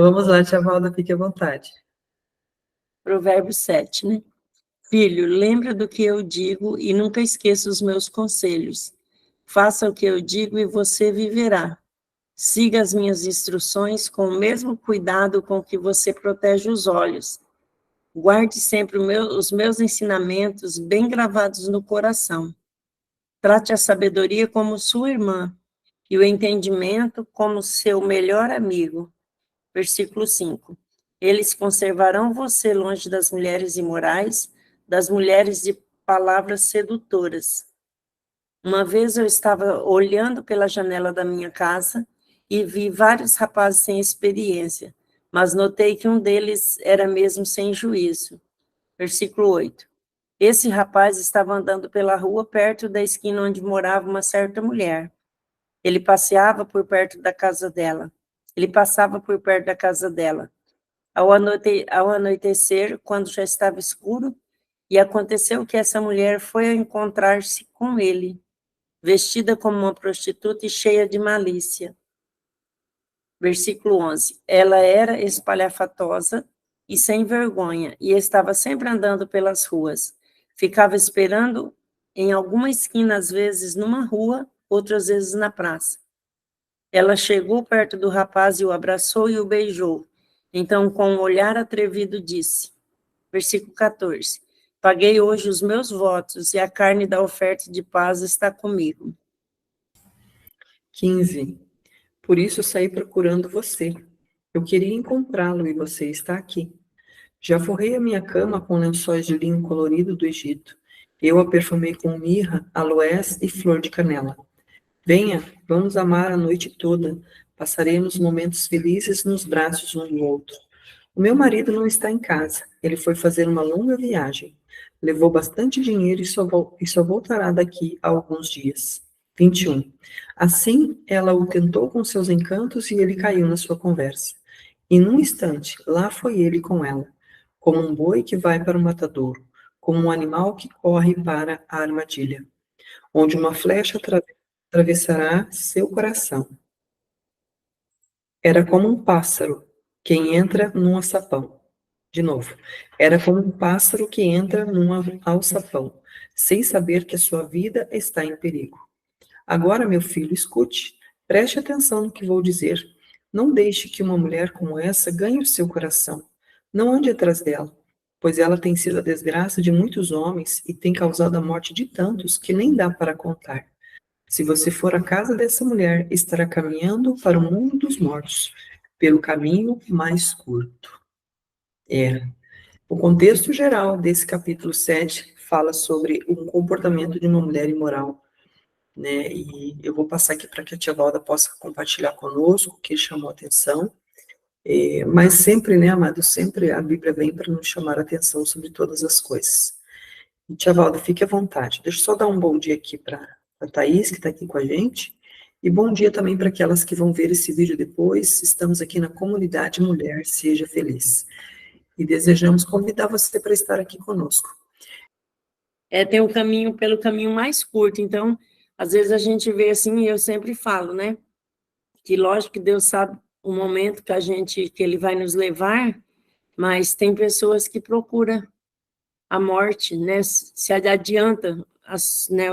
Vamos lá, tia Valda, fique à vontade. Provérbio 7, né? Filho, lembra do que eu digo e nunca esqueça os meus conselhos. Faça o que eu digo e você viverá. Siga as minhas instruções com o mesmo cuidado com que você protege os olhos. Guarde sempre os meus ensinamentos bem gravados no coração. Trate a sabedoria como sua irmã e o entendimento como seu melhor amigo. Versículo 5. Eles conservarão você longe das mulheres imorais, das mulheres de palavras sedutoras. Uma vez eu estava olhando pela janela da minha casa e vi vários rapazes sem experiência, mas notei que um deles era mesmo sem juízo. Versículo 8. Esse rapaz estava andando pela rua perto da esquina onde morava uma certa mulher. Ele passeava por perto da casa dela. Ele passava por perto da casa dela. Ao anoitecer, quando já estava escuro, e aconteceu que essa mulher foi encontrar-se com ele, vestida como uma prostituta e cheia de malícia. Versículo 11. Ela era espalhafatosa e sem vergonha, e estava sempre andando pelas ruas. Ficava esperando em alguma esquina, às vezes numa rua, outras vezes na praça. Ela chegou perto do rapaz e o abraçou e o beijou. Então, com um olhar atrevido, disse, versículo 14, paguei hoje os meus votos e a carne da oferta de paz está comigo. 15. Por isso saí procurando você. Eu queria encontrá-lo e você está aqui. Já forrei a minha cama com lençóis de linho colorido do Egito. Eu a perfumei com mirra, aloés e flor de canela. Venha, vamos amar a noite toda. Passaremos momentos felizes nos braços um do outro. O meu marido não está em casa. Ele foi fazer uma longa viagem. Levou bastante dinheiro e só voltará daqui a alguns dias. 21. Assim, ela o tentou com seus encantos e ele caiu na sua conversa. E num instante, lá foi ele com ela, como um boi que vai para o matadouro, como um animal que corre para a armadilha, onde uma flecha atravessará seu coração. Era como um pássaro quem entra num alçapão. De novo, era como um pássaro que entra num alçapão, sem saber que a sua vida está em perigo. Agora, meu filho, escute, preste atenção no que vou dizer. Não deixe que uma mulher como essa ganhe o seu coração. Não ande atrás dela, pois ela tem sido a desgraça de muitos homens e tem causado a morte de tantos que nem dá para contar. Se você for à casa dessa mulher, estará caminhando para o mundo dos mortos, pelo caminho mais curto. O contexto geral desse capítulo 7 fala sobre o comportamento de uma mulher imoral, né? E eu vou passar aqui para que a tia Valda possa compartilhar conosco o que chamou a atenção. Mas sempre, né, amado, sempre a Bíblia vem para nos chamar a atenção sobre todas as coisas. E, tia Valda, fique à vontade. Deixa eu só dar um bom dia aqui para a Thaís, que está aqui com a gente, e bom dia também para aquelas que vão ver esse vídeo depois. Estamos aqui na comunidade Mulher Seja Feliz. E desejamos convidar você para estar aqui conosco. Tem um caminho pelo caminho mais curto, então, às vezes a gente vê assim, e eu sempre falo, né, que lógico que Deus sabe o momento que Ele vai nos levar, mas tem pessoas que procuram a morte, né, se adianta, né,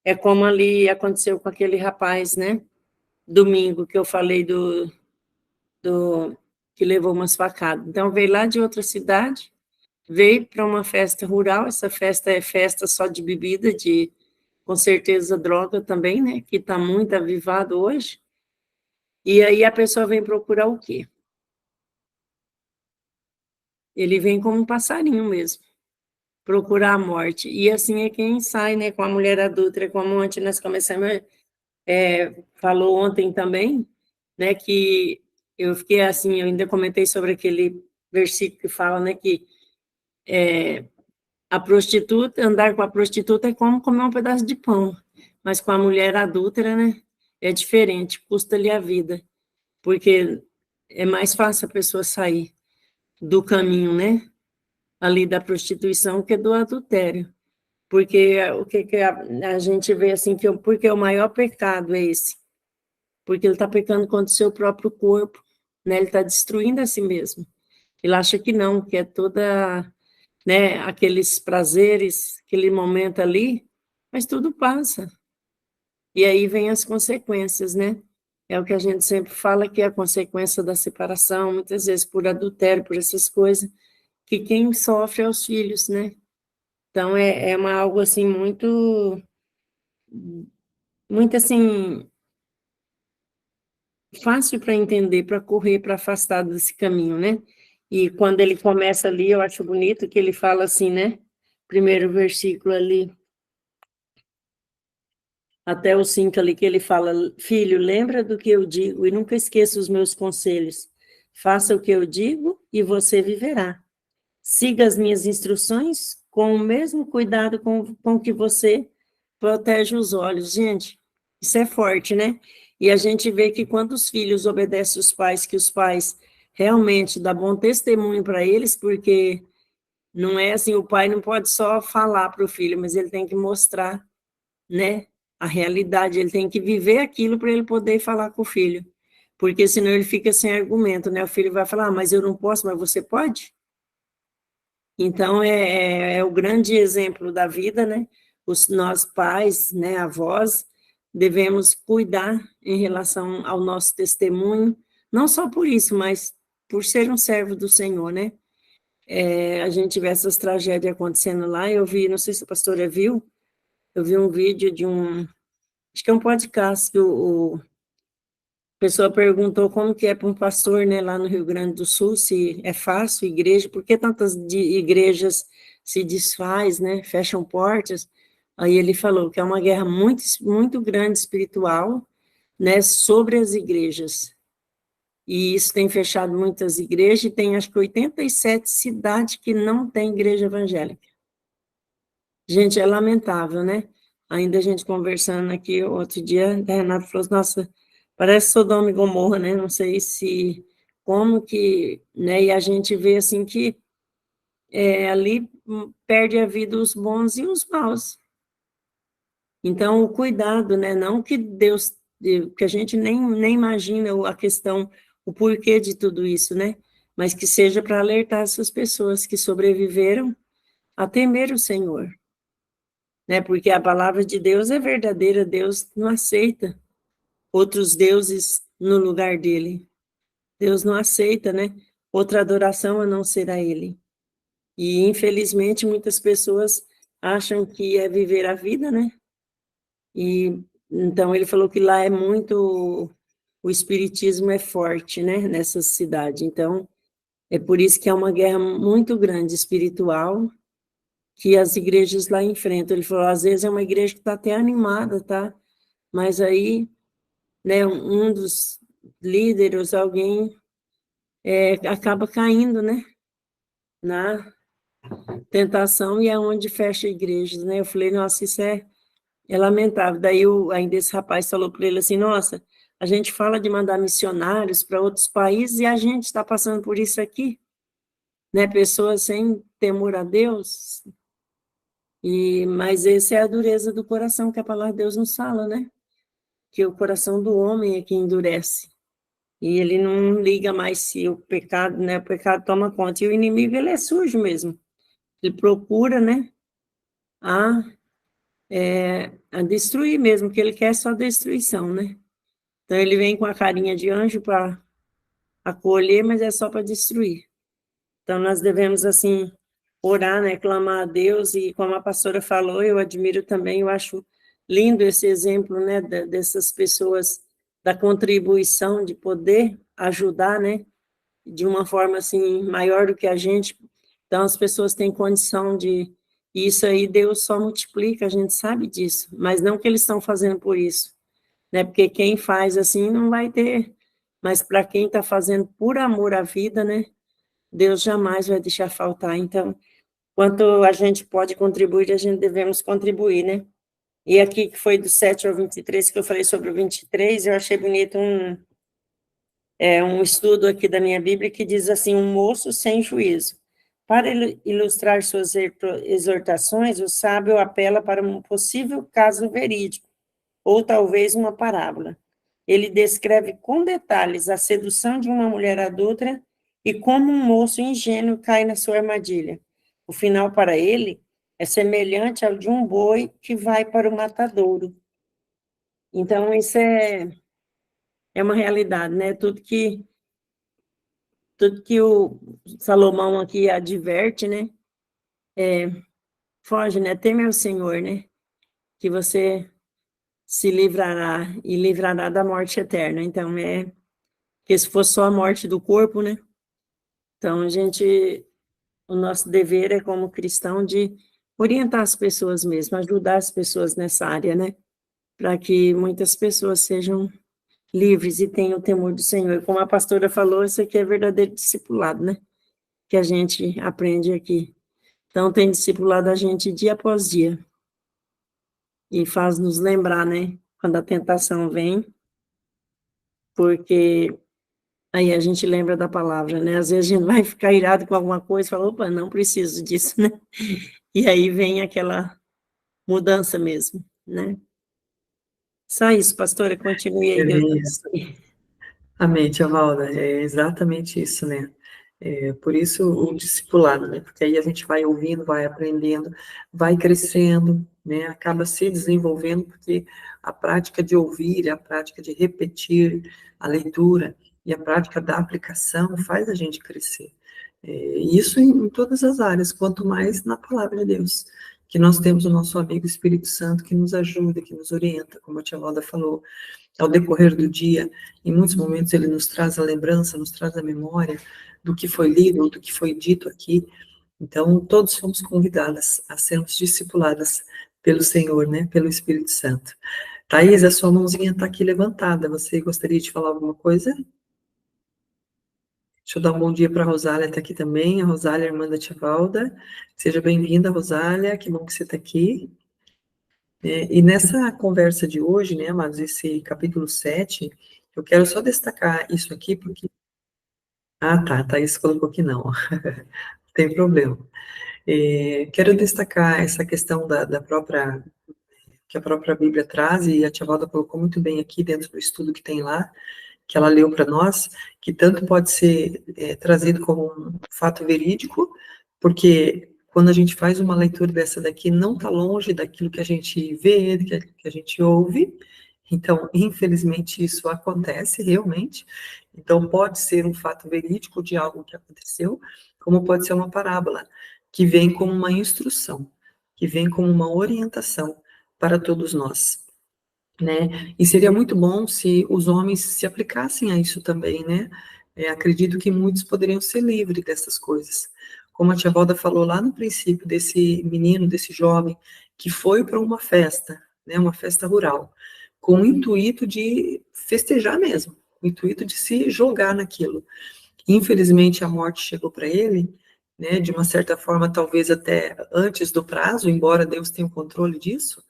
é como ali aconteceu com aquele rapaz, né, domingo, que eu falei que levou umas facadas. Então, veio lá de outra cidade, veio para uma festa rural, essa festa é festa só de bebida, com certeza droga também, né, que está muito avivado hoje, e aí a pessoa vem procurar o quê? Ele vem como um passarinho mesmo, procurar a morte, e assim é quem sai, né, com a mulher adúltera, como ontem nós começamos, falou ontem também, né, que eu fiquei assim, eu ainda comentei sobre aquele versículo que fala, né, que a prostituta, andar com a prostituta é como comer um pedaço de pão, mas com a mulher adúltera, né, é diferente, custa-lhe a vida, porque é mais fácil a pessoa sair do caminho, né, ali da prostituição que do adultério, porque o que a gente vê assim, porque o maior pecado é esse, porque ele está pecando contra o seu próprio corpo, né? Ele está destruindo a si mesmo. Ele acha que não, que é toda, né, aqueles prazeres, aquele momento ali, mas tudo passa. E aí vem as consequências, né? É o que a gente sempre fala, que é a consequência da separação, muitas vezes por adultério, por essas coisas, que quem sofre é os filhos, né? Então, é algo, assim, muito, assim, fácil para entender, para correr, para afastar desse caminho, né? E quando ele começa ali, eu acho bonito que ele fala assim, né? Primeiro versículo ali, até o 5 ali, que ele fala: filho, lembra do que eu digo e nunca esqueça os meus conselhos. Faça o que eu digo e você viverá. Siga as minhas instruções com o mesmo cuidado com que você protege os olhos. Gente, isso é forte, né? E a gente vê que quando os filhos obedecem os pais, que os pais realmente dão bom testemunho para eles, porque não é assim, o pai não pode só falar para o filho, mas ele tem que mostrar, né, a realidade, ele tem que viver aquilo para ele poder falar com o filho, porque senão ele fica sem argumento, né? O filho vai falar, mas eu não posso, mas você pode? Então, é o grande exemplo da vida, né? Nós pais, né, avós, devemos cuidar em relação ao nosso testemunho, não só por isso, mas por ser um servo do Senhor, né? A gente vê essas tragédias acontecendo lá, eu vi, não sei se a pastora viu, eu vi um vídeo de acho que é um podcast, que a pessoa perguntou como que é para um pastor, né, lá no Rio Grande do Sul, se é fácil igreja, por que tantas igrejas se desfaz, né, fecham portas? Aí ele falou que é uma guerra muito, muito grande espiritual, né, sobre as igrejas. E isso tem fechado muitas igrejas, e tem acho que 87 cidades que não tem igreja evangélica. Gente, é lamentável, né? Ainda a gente conversando aqui outro dia, a Renata falou, nossa, parece Sodoma e Gomorra, né? Não sei se, como que, né? E a gente vê, assim, que ali perde a vida os bons e os maus. Então, o cuidado, né? Não que Deus, que a gente nem imagina a questão, o porquê de tudo isso, né? Mas que seja para alertar essas pessoas que sobreviveram a temer o Senhor, né? Porque a palavra de Deus é verdadeira, Deus não aceita outros deuses no lugar dele. Deus não aceita, né? Outra adoração a não ser a ele. E, infelizmente, muitas pessoas acham que é viver a vida, né? E, então, ele falou que lá é muito, o espiritismo é forte, né? Nessa cidade. Então, é por isso que é uma guerra muito grande espiritual, que as igrejas lá enfrentam. Ele falou, às vezes é uma igreja que está até animada, tá? Mas aí, né, um dos líderes, alguém, acaba caindo, né, na tentação, e é onde fecha igrejas, né? Eu falei, nossa, isso é lamentável. Daí ainda esse rapaz falou para ele assim, nossa, a gente fala de mandar missionários para outros países e a gente está passando por isso aqui, né? Pessoas sem temor a Deus. Mas essa é a dureza do coração que a palavra de Deus nos fala, né? Que o coração do homem é que endurece. E ele não liga mais se o pecado, né? O pecado toma conta. E o inimigo, ele é sujo mesmo. Ele procura, né? A, a destruir mesmo, que ele quer só destruição, né? Então ele vem com a carinha de anjo para acolher, mas é só para destruir. Então nós devemos, assim, orar, né? Clamar a Deus, e como a pastora falou, eu admiro também, eu acho lindo esse exemplo, né? Dessas pessoas, da contribuição de poder ajudar, né? De uma forma, assim, maior do que a gente. Então as pessoas têm condição de... Isso aí Deus só multiplica, a gente sabe disso, mas não que eles estão fazendo por isso, né? Porque quem faz assim não vai ter, mas para quem está fazendo por amor à vida, né? Deus jamais vai deixar faltar. Então, quanto a gente pode contribuir, a gente devemos contribuir, né? E aqui, que foi do 7 ao 23, que eu falei sobre o 23, eu achei bonito um estudo aqui da minha Bíblia que diz assim, um moço sem juízo. Para ilustrar suas exortações, o sábio apela para um possível caso verídico, ou talvez uma parábola. ele descreve com detalhes a sedução de uma mulher adúltera e como um moço ingênuo cai na sua armadilha. O final para ele é semelhante ao de um boi que vai para o matadouro. Então, isso é uma realidade, né? Tudo que o Salomão aqui adverte, né? Foge, né? Teme ao Senhor, né? Que você se livrará e livrará da morte eterna. Então, que se fosse só a morte do corpo, né? Então, o nosso dever é como cristão de orientar as pessoas mesmo, ajudar as pessoas nessa área, né? Para que muitas pessoas sejam livres e tenham o temor do Senhor. Como a pastora falou, isso aqui é verdadeiro discipulado, né? Que a gente aprende aqui. Então, tem discipulado a gente dia após dia. E faz nos lembrar, né? Quando a tentação vem, porque aí a gente lembra da palavra, né? Às vezes a gente vai ficar irado com alguma coisa e fala, opa, não preciso disso, né? E aí vem aquela mudança mesmo, né? Só isso, pastora, continue aí, Deus Amém, abençoe. amém, tia Valda, é exatamente isso, né? Por isso o discipulado, né? Porque aí a gente vai ouvindo, vai aprendendo, vai crescendo, né? Acaba se desenvolvendo, porque a prática de ouvir, a prática de repetir a leitura e a prática da aplicação faz a gente crescer. Isso em todas as áreas, quanto mais na palavra de Deus, que nós temos o nosso amigo Espírito Santo que nos ajuda, que nos orienta, como a tia Valda falou, ao decorrer do dia, em muitos momentos ele nos traz a lembrança, nos traz a memória do que foi lido, do que foi dito aqui. Então, todos somos convidadas a sermos discipuladas pelo Senhor, né, pelo Espírito Santo. Thaís, a sua mãozinha está aqui levantada, você gostaria de falar alguma coisa? Deixa eu dar um bom dia para a Rosália, está aqui também, a Rosália, irmã da tia Valda. Seja bem-vinda, Rosália, que bom que você está aqui. E nessa conversa de hoje, né, amados, esse capítulo 7, eu quero só destacar isso aqui, porque... Ah, tá, Thaís colocou que não, não tem problema. Quero destacar essa questão da própria, que a própria Bíblia traz, e a tia Valda colocou muito bem aqui dentro do estudo que tem lá, que ela leu para nós, que tanto pode ser trazido como um fato verídico, porque quando a gente faz uma leitura dessa daqui, não está longe daquilo que a gente vê, que a gente ouve, então, infelizmente, isso acontece realmente, então pode ser um fato verídico de algo que aconteceu, como pode ser uma parábola, que vem como uma instrução, que vem como uma orientação para todos nós, né? E seria muito bom se os homens se aplicassem a isso também, né? Acredito que muitos poderiam ser livres dessas coisas. Como a tia Valda falou lá no princípio desse menino, desse jovem, que foi para uma festa, né? Uma festa rural, com o intuito de festejar mesmo, o intuito de se jogar naquilo. Infelizmente, a morte chegou para ele, né? De uma certa forma, talvez até antes do prazo, embora Deus tenha o controle disso,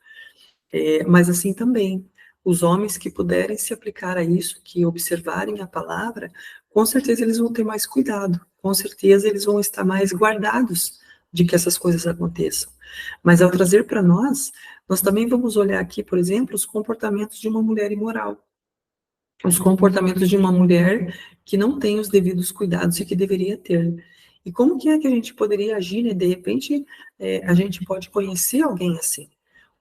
mas assim também, os homens que puderem se aplicar a isso, que observarem a palavra, com certeza eles vão ter mais cuidado, com certeza eles vão estar mais guardados de que essas coisas aconteçam. Mas ao trazer para nós, nós também vamos olhar aqui, por exemplo, os comportamentos de uma mulher imoral, os comportamentos de uma mulher que não tem os devidos cuidados e que deveria ter. E como que é que a gente poderia agir, né? De repente, a gente pode conhecer alguém assim,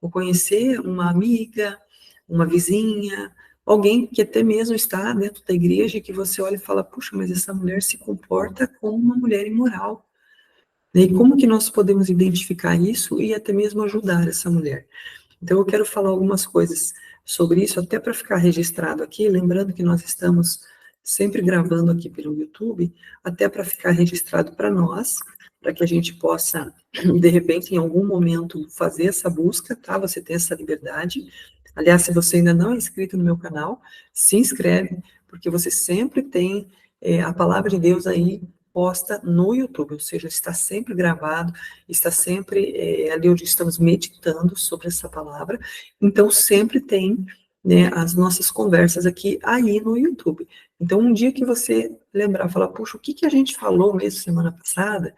ou conhecer uma amiga, uma vizinha, alguém que até mesmo está dentro da igreja, que você olha e fala, puxa, mas essa mulher se comporta como uma mulher imoral. E como que nós podemos identificar isso e até mesmo ajudar essa mulher? Então, eu quero falar algumas coisas sobre isso, até para ficar registrado aqui, lembrando que nós estamos sempre gravando aqui pelo YouTube, até para ficar registrado para nós, para que a gente possa, de repente, em algum momento, fazer essa busca, tá? Você tem essa liberdade. Aliás, se você ainda não é inscrito no meu canal, se inscreve, porque você sempre tem a palavra de Deus aí posta no YouTube, ou seja, está sempre gravado, está sempre ali onde estamos meditando sobre essa palavra, então sempre tem, né, as nossas conversas aqui aí no YouTube. Então, um dia que você lembrar, falar, puxa, o que que a gente falou mesmo semana passada?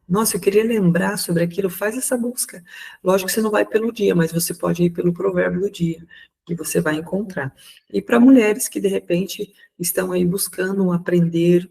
Nossa, eu queria lembrar sobre aquilo, faz essa busca. Lógico que você não vai pelo dia, mas você pode ir pelo provérbio do dia. que você vai encontrar. E para mulheres que, de repente, estão aí buscando aprender,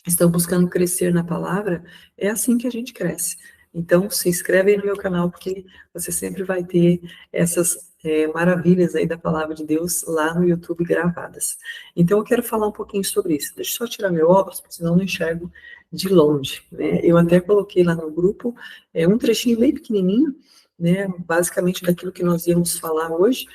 estão buscando crescer na palavra, é assim que a gente cresce. Então, se inscreve aí no meu canal, porque você sempre vai ter essas maravilhas aí da palavra de Deus lá no YouTube gravadas. Então, eu quero falar um pouquinho sobre isso. Deixa eu só tirar meu óculos, porque senão eu não enxergo de longe, né? Eu até coloquei lá no grupo um trechinho bem pequenininho, né? Basicamente daquilo que nós íamos falar hoje,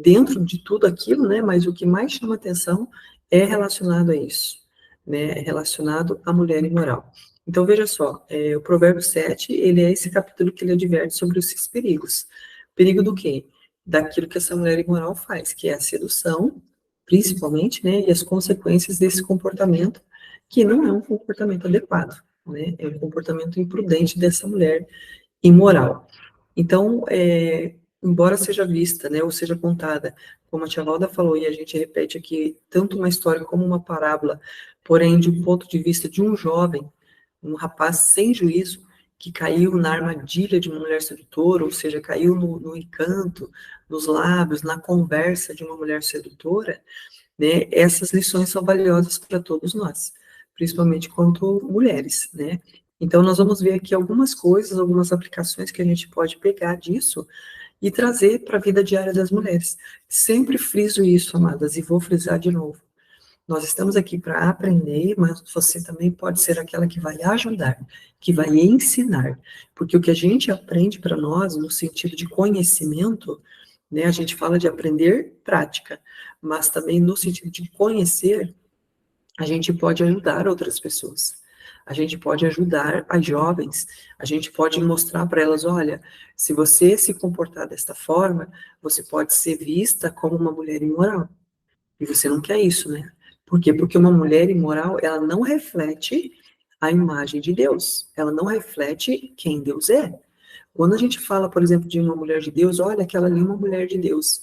dentro de tudo aquilo, né? Mas o que mais chama atenção é relacionado a isso, né, relacionado à mulher imoral. Então, veja só, o Provérbio 7, ele é esse capítulo que ele adverte sobre os seus perigos. Perigo do quê? Daquilo que essa mulher imoral faz, que é a sedução, principalmente, né, e as consequências desse comportamento, que não é um comportamento adequado, né, é um comportamento imprudente dessa mulher imoral. Então, embora seja vista, né, ou seja contada, como a tia Valda falou, e a gente repete aqui, tanto uma história como uma parábola, porém de um ponto de vista de um jovem, um rapaz sem juízo, que caiu na armadilha de uma mulher sedutora, ou seja, caiu no encanto, nos lábios, na conversa de uma mulher sedutora, né, essas lições são valiosas para todos nós, principalmente quanto mulheres, né. Então, nós vamos ver aqui algumas coisas, algumas aplicações que a gente pode pegar disso e trazer para a vida diária das mulheres. Sempre friso isso, amadas, e vou frisar de novo. Nós estamos aqui para aprender, mas você também pode ser aquela que vai ajudar, que vai ensinar. Porque o que a gente aprende para nós, no sentido de conhecimento, né, a gente fala de aprender prática, mas também no sentido de conhecer, a gente pode ajudar outras pessoas. A gente pode ajudar as jovens, a gente pode mostrar para elas, olha, se você se comportar desta forma, você pode ser vista como uma mulher imoral. E você não quer isso, né? Por quê? Porque uma mulher imoral, ela não reflete a imagem de Deus. Ela não reflete quem Deus é. Quando a gente fala, por exemplo, de uma mulher de Deus, olha, aquela ali é uma mulher de Deus.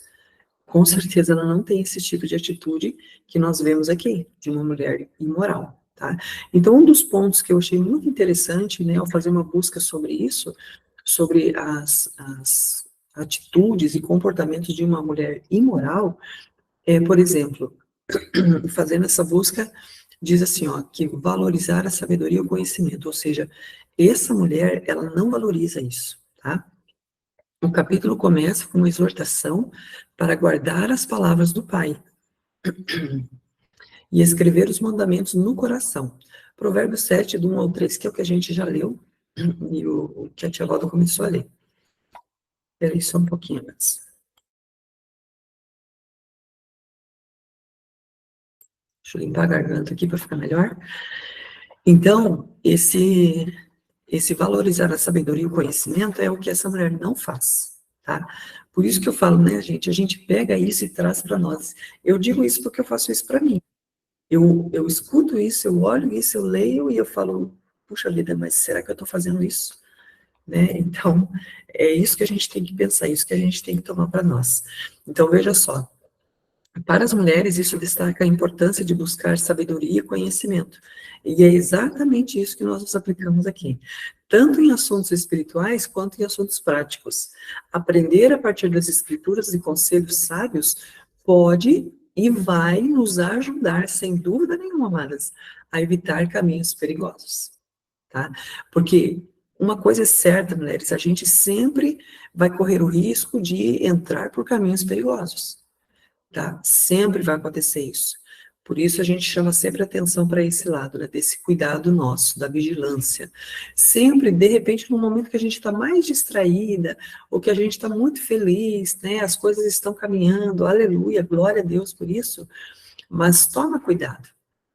Com certeza ela não tem esse tipo de atitude que nós vemos aqui, de uma mulher imoral, tá? Então, um dos pontos que eu achei muito interessante, né, ao fazer uma busca sobre isso, sobre as atitudes e comportamentos de uma mulher imoral, por exemplo, fazendo essa busca, diz assim, ó, que valorizar a sabedoria e o conhecimento, ou seja, essa mulher, ela não valoriza isso, tá? O capítulo começa com uma exortação para guardar as palavras do Pai e escrever os mandamentos no coração. Provérbios 7, do 1 ao 3, que é o que a gente já leu, e o que a tia Valda começou a ler. Espera só um pouquinho antes. Deixa eu limpar a garganta aqui para ficar melhor. Então, esse valorizar a sabedoria e o conhecimento é o que essa mulher não faz, tá? Por isso que eu falo, né, gente, a gente pega isso e traz para nós. Eu digo isso porque eu faço isso para mim. Eu escuto isso, eu olho isso, eu leio e eu falo, puxa vida, mas será que eu estou fazendo isso? Né? Então, é isso que a gente tem que pensar, isso que a gente tem que tomar para nós. Então, veja só, para as mulheres, isso destaca a importância de buscar sabedoria e conhecimento. E é exatamente isso que nós nos aplicamos aqui, tanto em assuntos espirituais quanto em assuntos práticos. Aprender a partir das escrituras e conselhos sábios pode e vai nos ajudar, sem dúvida nenhuma, amadas, a evitar caminhos perigosos, tá? Porque uma coisa é certa, mulheres, a gente sempre vai correr o risco de entrar por caminhos perigosos. Tá? Sempre vai acontecer isso. Por isso a gente chama sempre atenção para esse lado, né? Desse cuidado nosso, da vigilância. Sempre, de repente, no momento que a gente está mais distraída, ou que a gente está muito feliz, né? As coisas estão caminhando, aleluia, glória a Deus por isso, mas toma cuidado,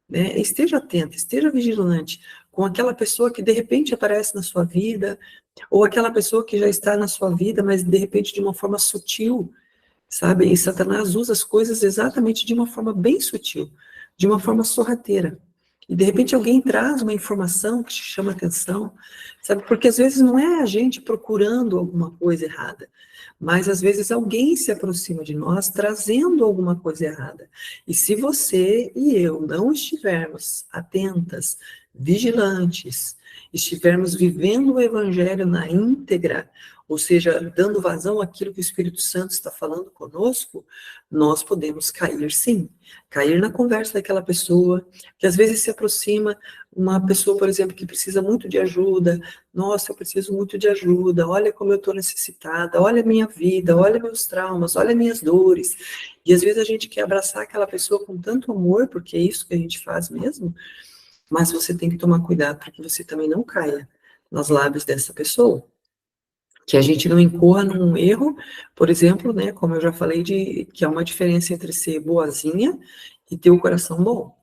né? Esteja atento, esteja vigilante com aquela pessoa que de repente aparece na sua vida, ou aquela pessoa que já está na sua vida, mas de repente de uma forma sutil, sabe? E Satanás usa as coisas exatamente de uma forma bem sutil, de uma forma sorrateira. E de repente alguém traz uma informação que te chama atenção, sabe? Porque às vezes não é a gente procurando alguma coisa errada, mas às vezes alguém se aproxima de nós trazendo alguma coisa errada. E se você e eu não estivermos atentas, vigilantes, estivermos vivendo o evangelho na íntegra, ou seja, dando vazão àquilo que o Espírito Santo está falando conosco, nós podemos cair sim, cair na conversa daquela pessoa, que às vezes se aproxima uma pessoa, por exemplo, que precisa muito de ajuda, nossa, eu preciso muito de ajuda, olha como eu estou necessitada, olha a minha vida, olha meus traumas, olha minhas dores, e às vezes a gente quer abraçar aquela pessoa com tanto amor, porque é isso que a gente faz mesmo, mas você tem que tomar cuidado para que você também não caia nas lábios dessa pessoa, que a gente não incorra num erro, por exemplo, né, como eu já falei, de que há uma diferença entre ser boazinha e ter o coração bom.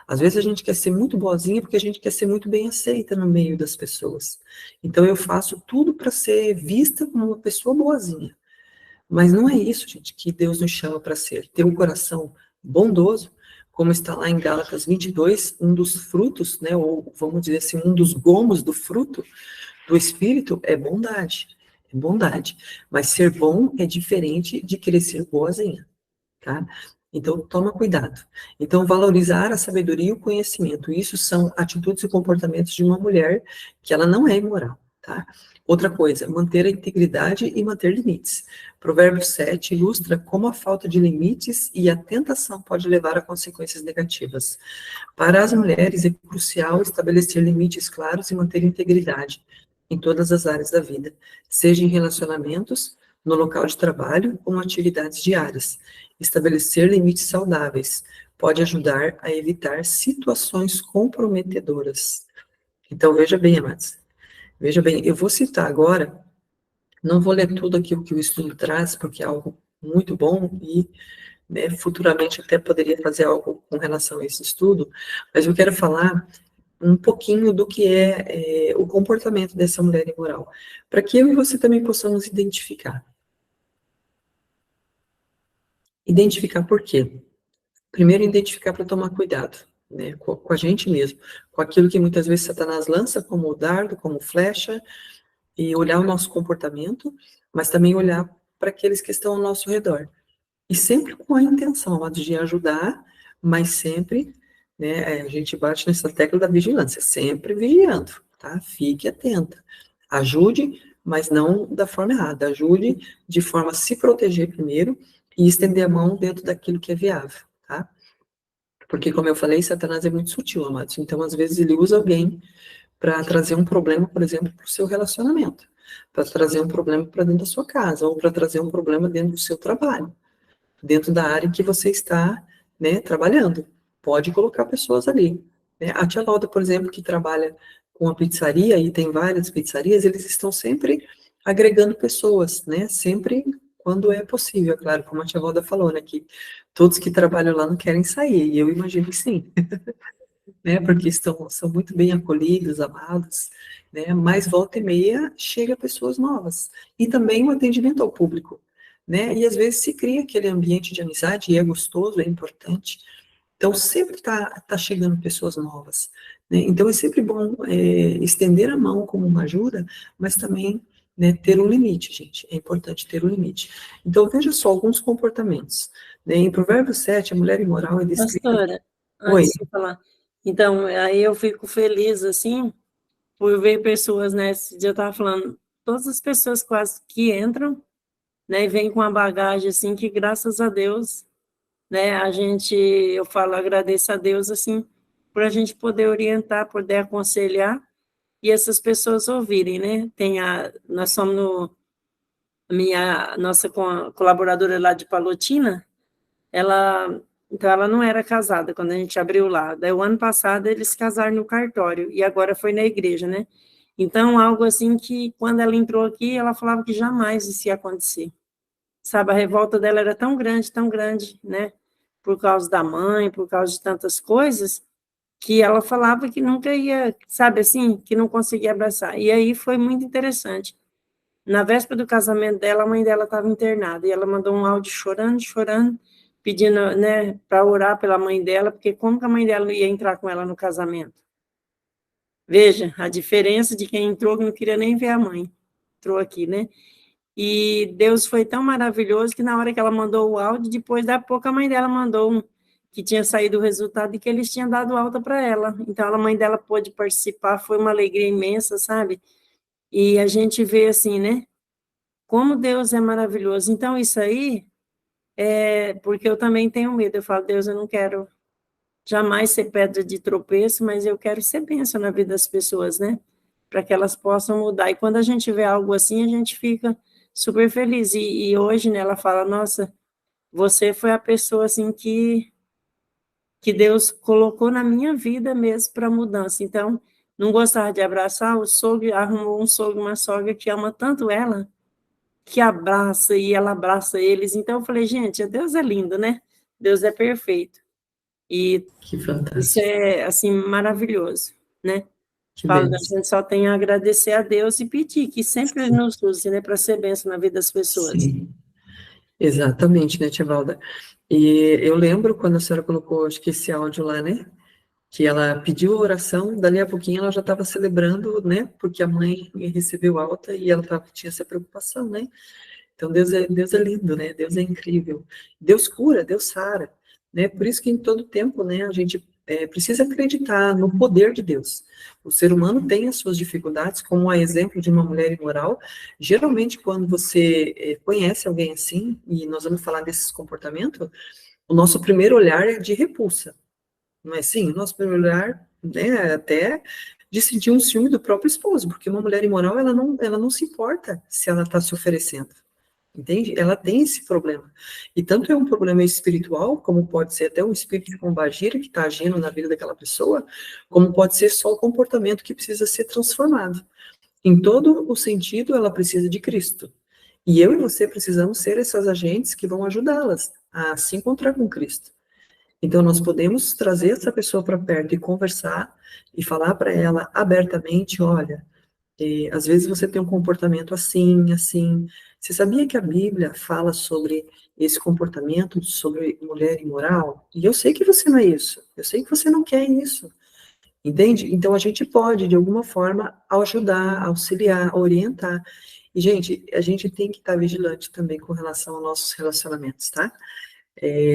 Às vezes a gente quer ser muito boazinha porque a gente quer ser muito bem aceita no meio das pessoas. Então eu faço tudo para ser vista como uma pessoa boazinha. Mas não é isso, gente, que Deus nos chama para ser. Ter um coração bondoso, como está lá em Gálatas 22, um dos frutos, né, ou vamos dizer assim, um dos gomos do fruto do Espírito é bondade. É bondade. Mas ser bom é diferente de querer ser boazinha, tá? Então, toma cuidado. Então, valorizar a sabedoria e o conhecimento. Isso são atitudes e comportamentos de uma mulher que ela não é imoral, tá? Outra coisa, manter a integridade e manter limites. Provérbios 7 ilustra como a falta de limites e a tentação pode levar a consequências negativas. Para as mulheres é crucial estabelecer limites claros e manter integridade em todas as áreas da vida, seja em relacionamentos, no local de trabalho ou em atividades diárias. Estabelecer limites saudáveis pode ajudar a evitar situações comprometedoras. Então, veja bem, amados, veja bem, eu vou citar agora, não vou ler tudo aquilo que o estudo traz, porque é algo muito bom e, né, futuramente até poderia fazer algo com relação a esse estudo, mas eu quero falar um pouquinho do que é o comportamento dessa mulher imoral, para que eu e você também possamos identificar. Identificar por quê? Primeiro, identificar para tomar cuidado, né, com a gente mesmo, com aquilo que muitas vezes Satanás lança como dardo, como flecha, e olhar o nosso comportamento, mas também olhar para aqueles que estão ao nosso redor. E sempre com a intenção, amados, de ajudar, mas sempre, né, a gente bate nessa tecla da vigilância, sempre vigiando, tá? Fique atenta. Ajude, mas não da forma errada. Ajude de forma a se proteger primeiro e estender a mão dentro daquilo que é viável, tá? Porque, como eu falei, Satanás é muito sutil, amados. Então, às vezes, ele usa alguém para trazer um problema, por exemplo, para o seu relacionamento, para trazer um problema para dentro da sua casa, ou para trazer um problema dentro do seu trabalho, dentro da área em que você está, né, trabalhando. Pode colocar pessoas ali, né? A tia Lauda, por exemplo, que trabalha com a pizzaria, e tem várias pizzarias, eles estão sempre agregando pessoas, né? Sempre quando é possível, é claro, como a tia Lauda falou, né, que todos que trabalham lá não querem sair, e eu imagino que sim, né, porque são muito bem acolhidos, amados, né, mas volta e meia chega pessoas novas, e também o atendimento ao público, né, e às vezes se cria aquele ambiente de amizade, e é gostoso, é importante, então sempre tá chegando pessoas novas, né, então é sempre bom estender a mão como uma ajuda, mas também, né, ter um limite, gente, é importante ter um limite. Então veja só alguns comportamentos, né, em Provérbios 7, a mulher imoral é descrita... Pastora, Oi. antes de falar, então, aí eu fico feliz, assim, por ver pessoas, né, esse dia eu estava falando, todas as pessoas quase que entram, né, e vêm com uma bagagem, assim, que graças a Deus, né, eu falo, agradeço a Deus, assim, por a gente poder orientar, poder aconselhar, e essas pessoas ouvirem, né, nós somos nossa colaboradora lá de Palotina, então ela não era casada quando a gente abriu lá. Daí o ano passado eles casaram no cartório e agora foi na igreja, né? Então algo assim que quando ela entrou aqui, ela falava que jamais isso ia acontecer. Sabe, a revolta dela era tão grande, né? Por causa da mãe, por causa de tantas coisas, que ela falava que nunca ia, sabe assim, que não conseguia abraçar. E aí foi muito interessante. Na véspera do casamento dela, a mãe dela estava internada e ela mandou um áudio chorando, chorando, pedindo, né, para orar pela mãe dela, porque como que a mãe dela não ia entrar com ela no casamento? Veja a diferença de quem entrou que não queria nem ver a mãe. Entrou aqui, né? E Deus foi tão maravilhoso que na hora que ela mandou o áudio, depois da pouco a mãe dela mandou que tinha saído o resultado e que eles tinham dado alta para ela. Então a mãe dela pôde participar, foi uma alegria imensa, sabe? E a gente vê assim, né? Como Deus é maravilhoso. Então, isso aí é porque eu também tenho medo. Eu falo, Deus, eu não quero jamais ser pedra de tropeço, mas eu quero ser bênção na vida das pessoas, né? Para que elas possam mudar. E quando a gente vê algo assim, a gente fica super feliz. E hoje, né, ela fala, nossa, você foi a pessoa, assim, que Deus colocou na minha vida mesmo para mudança. Então, não gostava de abraçar, o sogro arrumou um sogro, uma sogra que ama tanto ela, que abraça e ela abraça eles. Então, eu falei, gente, Deus é lindo, né? Deus é perfeito. E Que isso fantástico, é, assim, maravilhoso, né? que Falo, a bênção. gente só tem a agradecer a Deus e pedir que sempre Sim, nos use, né, para ser bênção na vida das pessoas. sim, exatamente, né, Tia Valda? E eu lembro quando a senhora colocou, acho que esse áudio lá, né? Que ela pediu a oração, dali a pouquinho ela já estava celebrando, né? Porque a mãe recebeu alta e ela tinha essa preocupação, né? Então Deus é lindo, né? Deus é incrível. Deus cura, Deus sara, né? Por isso que em todo tempo, né, a gente precisa acreditar no poder de Deus. O ser humano tem as suas dificuldades, como a exemplo de uma mulher imoral. Geralmente, quando você conhece alguém assim, e nós vamos falar desses comportamentos, o nosso primeiro olhar é de repulsa, não é assim? O nosso primeiro olhar, né, até de sentir um ciúme do próprio esposo, porque uma mulher imoral, ela não se importa se ela está se oferecendo. Entende? Ela tem esse problema. E tanto é um problema espiritual, como pode ser até um espírito de pombagira que está agindo na vida daquela pessoa, como pode ser só o comportamento que precisa ser transformado. Em todo o sentido, ela precisa de Cristo. E eu e você precisamos ser essas agentes que vão ajudá-las a se encontrar com Cristo. Então, nós podemos trazer essa pessoa para perto e conversar e falar para ela abertamente: olha, às vezes você tem um comportamento assim, assim. Você sabia que a Bíblia fala sobre esse comportamento, sobre mulher imoral? E eu sei que você não é isso. Eu sei que você não quer isso. Entende? Então a gente pode, de alguma forma, ajudar, auxiliar, orientar. E, gente, a gente tem que estar vigilante também com relação aos nossos relacionamentos, tá?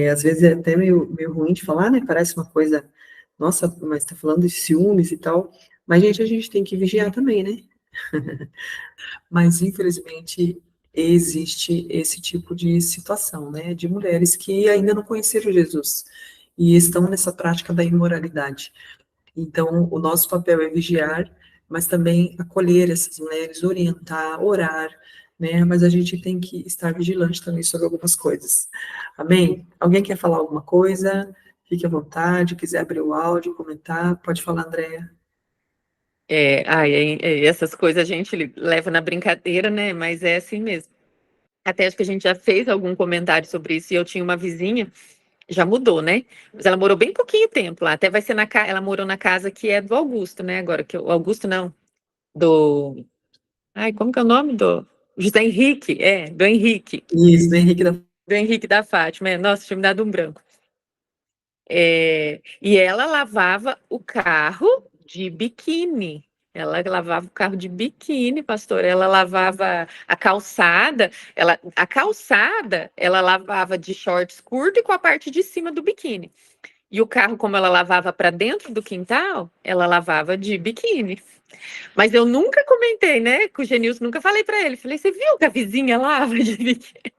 Às vezes é até meio ruim de falar, né? Parece uma coisa, nossa, mas tá falando de ciúmes e tal. Mas, gente, a gente tem que vigiar também, né? Mas, infelizmente, existe esse tipo de situação, né, de mulheres que ainda não conheceram Jesus e estão nessa prática da imoralidade. Então, o nosso papel é vigiar, mas também acolher essas mulheres, orientar, orar, né, mas a gente tem que estar vigilante também sobre algumas coisas. Amém? Alguém quer falar alguma coisa? Fique à vontade, quiser abrir o áudio, comentar, pode falar, Andréia. Essas coisas a gente leva na brincadeira, né? Mas é assim mesmo. Até acho que a gente já fez algum comentário sobre isso. E eu tinha uma vizinha, já mudou, né? Mas ela morou bem pouquinho tempo lá. Até vai ser ela morou na casa que é do Augusto, né? Agora que o Augusto não, do. Ai, como que é o nome do José Henrique? Do Henrique, Isso, né, Henrique da... do Henrique da Fátima. Nossa, tinha me dado um branco. E ela lavava o carro de biquíni. Ela lavava o carro de biquíni, pastor. Ela lavava a calçada. A calçada, ela lavava de shorts curto e com a parte de cima do biquíni. E o carro, como ela lavava para dentro do quintal, ela lavava de biquíni. Mas eu nunca comentei, né? Com o Genilson, nunca falei para ele. Falei, você viu que a vizinha lava de biquíni?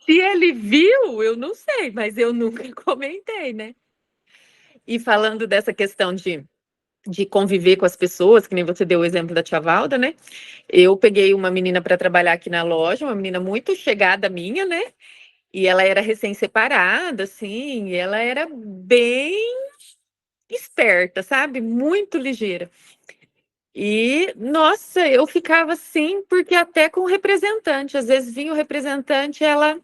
Se ele viu, eu não sei, mas eu nunca comentei, né? E falando dessa questão de conviver com as pessoas, que nem você deu o exemplo da tia Valda, né? Eu peguei uma menina para trabalhar aqui na loja, uma menina muito chegada minha, né? E ela era recém-separada, assim, e ela era bem esperta, sabe? Muito ligeira. E, nossa, eu ficava assim, porque até com o representante, às vezes vinha o representante, ela,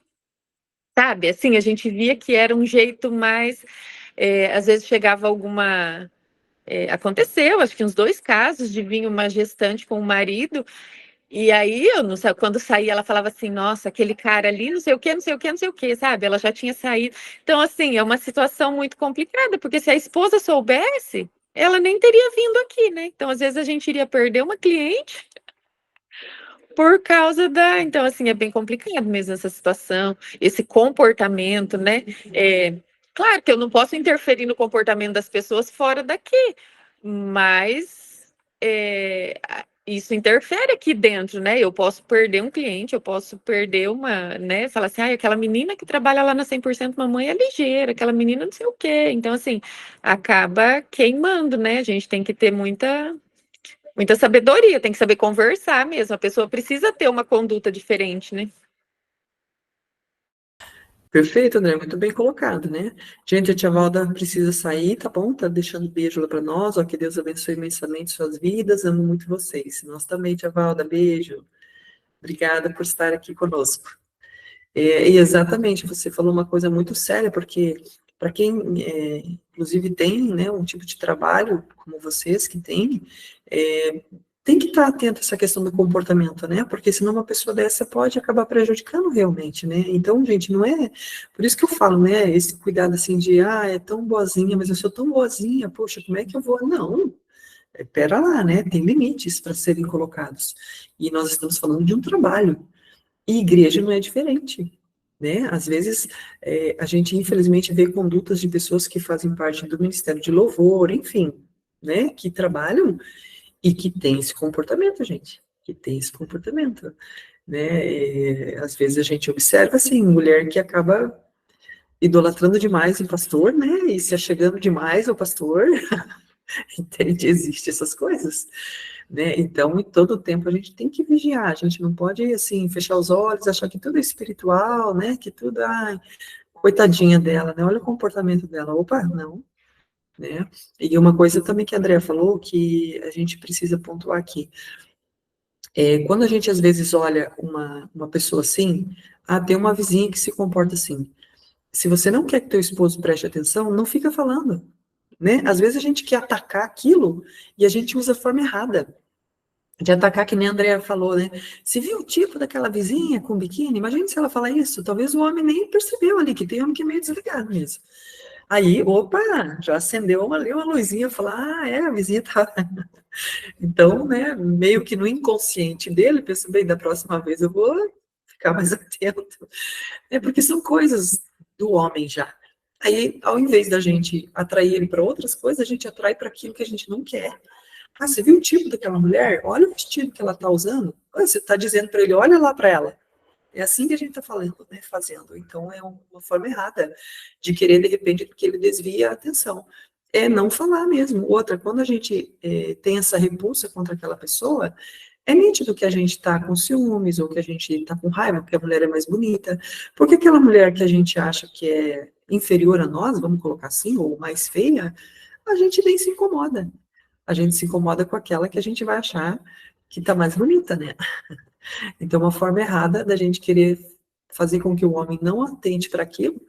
sabe, assim, a gente via que era um jeito mais, às vezes chegava alguma. Aconteceu, acho que uns 2 casos de vir uma gestante com o marido, e aí eu não sei, quando saía, ela falava assim, nossa, aquele cara ali, não sei o que, não sei o que, não sei o que, sabe? Ela já tinha saído. Então, assim, é uma situação muito complicada, porque se a esposa soubesse, ela nem teria vindo aqui, né? Então, às vezes, a gente iria perder uma cliente por causa da. Então, assim, é bem complicado mesmo essa situação, esse comportamento, né? Claro que eu não posso interferir no comportamento das pessoas fora daqui, mas isso interfere aqui dentro, né? Eu posso perder um cliente, eu posso perder uma, né? Falar assim, ah, aquela menina que trabalha lá na 100% Mamãe é ligeira, aquela menina não sei o quê. Então, assim, acaba queimando, né? A gente tem que ter muita sabedoria, tem que saber conversar mesmo. A pessoa precisa ter uma conduta diferente, né? Perfeito, André, muito bem colocado, né? Gente, a tia Valda precisa sair, tá bom? Tá deixando beijo lá para nós, ó, que Deus abençoe imensamente suas vidas, amo muito vocês. Nós também, tia Valda, beijo. Obrigada por estar aqui conosco. E exatamente, você falou uma coisa muito séria, porque para quem, inclusive, tem, né, um tipo de trabalho, como vocês que têm, tem que estar atento a essa questão do comportamento, né, porque senão uma pessoa dessa pode acabar prejudicando realmente, né, então, gente, não é, por isso que eu falo, né, esse cuidado assim de, é tão boazinha, mas eu sou tão boazinha, poxa, como é que eu vou? Não, pera lá, né, tem limites para serem colocados, e nós estamos falando de um trabalho, e igreja não é diferente, né? Às vezes, a gente, infelizmente, vê condutas de pessoas que fazem parte do Ministério de Louvor, enfim, né? Que trabalham e que têm esse comportamento, gente. Que tem esse comportamento, né? Às vezes a gente observa, assim, mulher que acaba idolatrando demais o pastor, né? E se achegando demais ao pastor, entende? Existem essas coisas, né? Então, em todo o tempo a gente tem que vigiar, a gente não pode, assim, fechar os olhos, achar que tudo é espiritual, né? Que tudo, coitadinha dela, né? Olha o comportamento dela. Opa, não, né? E uma coisa também que a Andrea falou, que a gente precisa pontuar aqui, quando a gente às vezes olha uma pessoa assim, tem uma vizinha que se comporta assim. Se você não quer que teu esposo preste atenção, não fica falando, né? Às vezes a gente quer atacar aquilo e a gente usa a forma errada de atacar, que nem a Andrea falou, né? Se viu o tipo daquela vizinha com biquíni, imagine se ela falar isso, talvez o homem nem percebeu ali, que tem homem que é meio desligado mesmo. Aí, opa, já acendeu ali uma luzinha, falar, a vizinha tá... Então, né, meio que no inconsciente dele, pensa, bem, da próxima vez eu vou ficar mais atento. Porque são coisas do homem já. Aí, ao invés da gente atrair ele para outras coisas, a gente atrai para aquilo que a gente não quer. Você viu o tipo daquela mulher? Olha o vestido que ela está usando. Você está dizendo para ele, olha lá para ela. É assim que a gente está falando, né, fazendo. Então, é uma forma errada de querer, de repente, que ele desvie a atenção. É não falar mesmo. Outra, quando a gente tem essa repulsa contra aquela pessoa, é nítido que a gente está com ciúmes, ou que a gente está com raiva, porque a mulher é mais bonita. Porque aquela mulher que a gente acha que é inferior a nós, vamos colocar assim, ou mais feia, a gente nem se incomoda. A gente se incomoda com aquela que a gente vai achar que está mais bonita, né? Então, uma forma errada da gente querer fazer com que o homem não atente para aquilo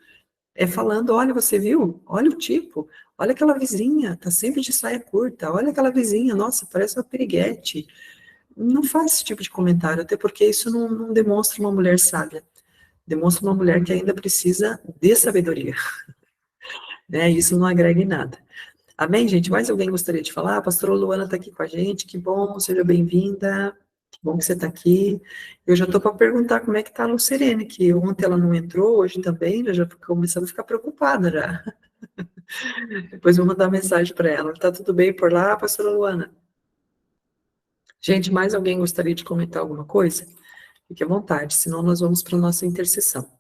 é falando, olha, você viu? Olha o tipo, olha aquela vizinha, tá sempre de saia curta, olha aquela vizinha, nossa, parece uma piriguete. Não faz esse tipo de comentário, até porque isso não demonstra uma mulher sábia. Demonstra uma mulher que ainda precisa de sabedoria. Né? Isso não agrega em nada. Amém, gente? Mais alguém gostaria de falar? A pastora Luana está aqui com a gente, que bom, seja bem-vinda. Que bom que você está aqui. Eu já estou para perguntar como é que está a Lucerene, que ontem ela não entrou, hoje também, já estou começando a ficar preocupada já. Depois vou mandar mensagem para ela. Está tudo bem por lá, pastora Luana? Gente, mais alguém gostaria de comentar alguma coisa? Fique à vontade, senão nós vamos para a nossa intercessão.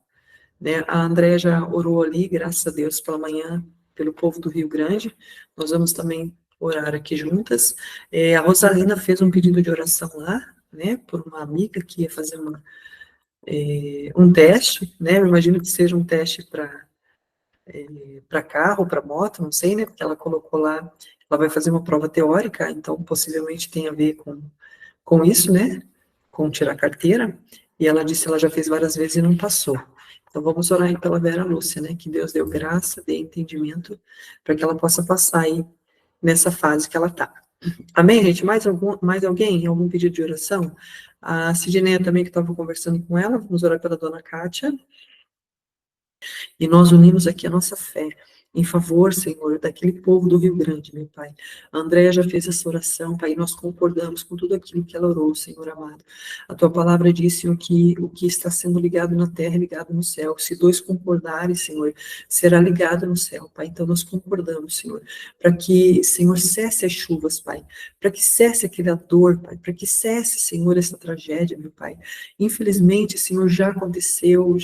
Né? A Andréia já orou ali, graças a Deus, pela manhã, pelo povo do Rio Grande. Nós vamos também orar aqui juntas. A Rosalina fez um pedido de oração lá, né, por uma amiga que ia fazer um teste, né, eu imagino que seja um teste para carro, para moto, não sei, né, porque ela colocou lá, ela vai fazer uma prova teórica, então possivelmente tem a ver com isso, né, com tirar carteira, e ela disse que ela já fez várias vezes e não passou. Então vamos orar aí pela Vera Lúcia, né, que Deus deu graça, dê entendimento, para que ela possa passar aí nessa fase que ela está. Amém, gente? Mais alguém? Algum pedido de oração? A Sidneia também, que estava conversando com ela, vamos orar pela dona Kátia. E nós unimos aqui a nossa fé. em favor, Senhor, daquele povo do Rio Grande, meu Pai. A Andréia já fez essa oração, Pai, e nós concordamos com tudo aquilo que ela orou, Senhor amado. A tua palavra diz, Senhor, que o que está sendo ligado na terra é ligado no céu. Se dois concordarem, Senhor, será ligado no céu, Pai. Então nós concordamos, Senhor, para que, Senhor, cesse as chuvas, Pai, para que cesse aquela dor, Pai, para que cesse, Senhor, essa tragédia, meu Pai. Infelizmente, Senhor, já aconteceu,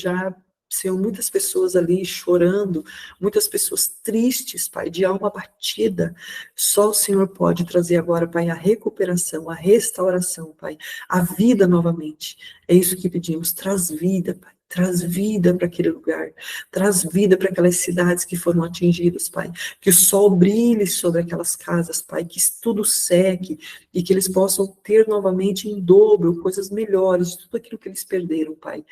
Senhor, muitas pessoas ali chorando, muitas pessoas tristes, Pai, de alma batida. Só o Senhor pode trazer agora, Pai, a recuperação, a restauração, Pai, a vida novamente. É isso que pedimos, traz vida, Pai. Traz vida para aquele lugar, traz vida para aquelas cidades que foram atingidas, Pai. Que o sol brilhe sobre aquelas casas, Pai, que tudo seque e que eles possam ter novamente em dobro coisas melhores de tudo aquilo que eles perderam, Pai.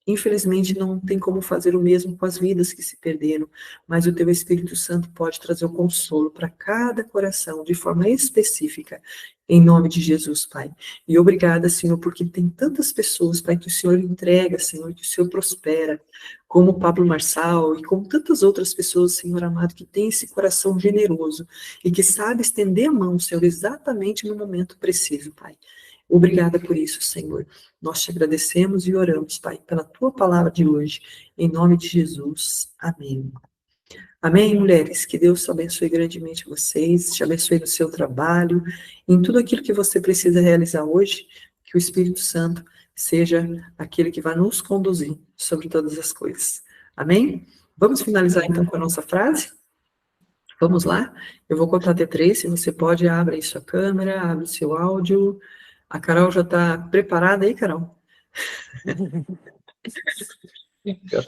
Infelizmente, não tem como fazer o mesmo com as vidas que se perderam, mas o teu Espírito Santo pode trazer o consolo para cada coração, de forma específica, em nome de Jesus, Pai. E obrigada, Senhor, porque tem tantas pessoas, Pai, que o Senhor entrega, Senhor, que o Senhor prospera, como o Pablo Marçal e como tantas outras pessoas, Senhor amado, que tem esse coração generoso e que sabe estender a mão, Senhor, exatamente no momento preciso, Pai. Obrigada por isso, Senhor. Nós te agradecemos e oramos, Pai, pela tua palavra de hoje, em nome de Jesus. Amém. Amém, mulheres? Que Deus abençoe grandemente vocês, te abençoe no seu trabalho, em tudo aquilo que você precisa realizar hoje, que o Espírito Santo seja aquele que vai nos conduzir sobre todas as coisas. Amém? Vamos finalizar então com a nossa frase? Vamos lá? Eu vou contar até 3, se você pode, abre aí sua câmera, abre o seu áudio. A Carol já está preparada aí, Carol?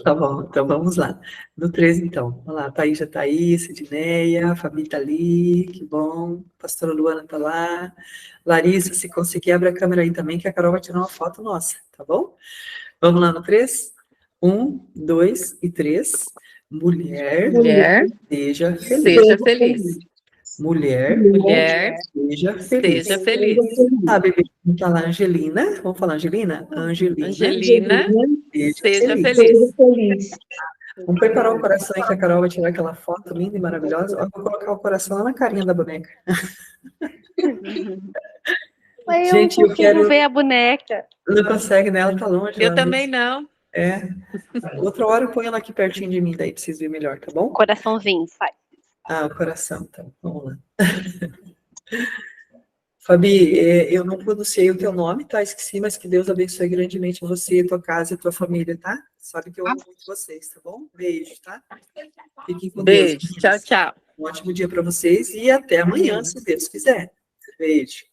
Tá bom, então vamos lá. No 3, então. Olha lá, a Thaís já está aí, Sidneia, a Fabi está ali, que bom. A pastora Luana está lá. Larissa, se conseguir, abre a câmera aí também, que a Carol vai tirar uma foto nossa, tá bom? Vamos lá no 3? 1, 2 e 3. Mulher, seja feliz. Seja feliz. Mulher, seja feliz. Seja feliz. A bebê está lá, Angelina. Vamos falar, Angelina? Angelina, Seja feliz. Vamos preparar o coração aí que a Carol vai tirar aquela foto linda e maravilhosa. Eu vou colocar o coração lá na carinha da boneca. Mas Gente, eu eu quero ver a boneca. Não consegue, né? Ela tá longe. Eu também não. É. Outra hora eu ponho ela aqui pertinho de mim, daí pra vocês verem melhor, tá bom? Coraçãozinho, faz. Ah, o coração, tá. Vamos lá. Fabi, eu não pronunciei o teu nome, tá? Esqueci, mas que Deus abençoe grandemente você, tua casa e tua família, tá? Sabe que eu amo muito vocês, tá bom? Beijo, tá? Fiquem com Deus. Beijo. Tchau, tchau. Um ótimo dia para vocês e até amanhã, se Deus quiser. Beijo.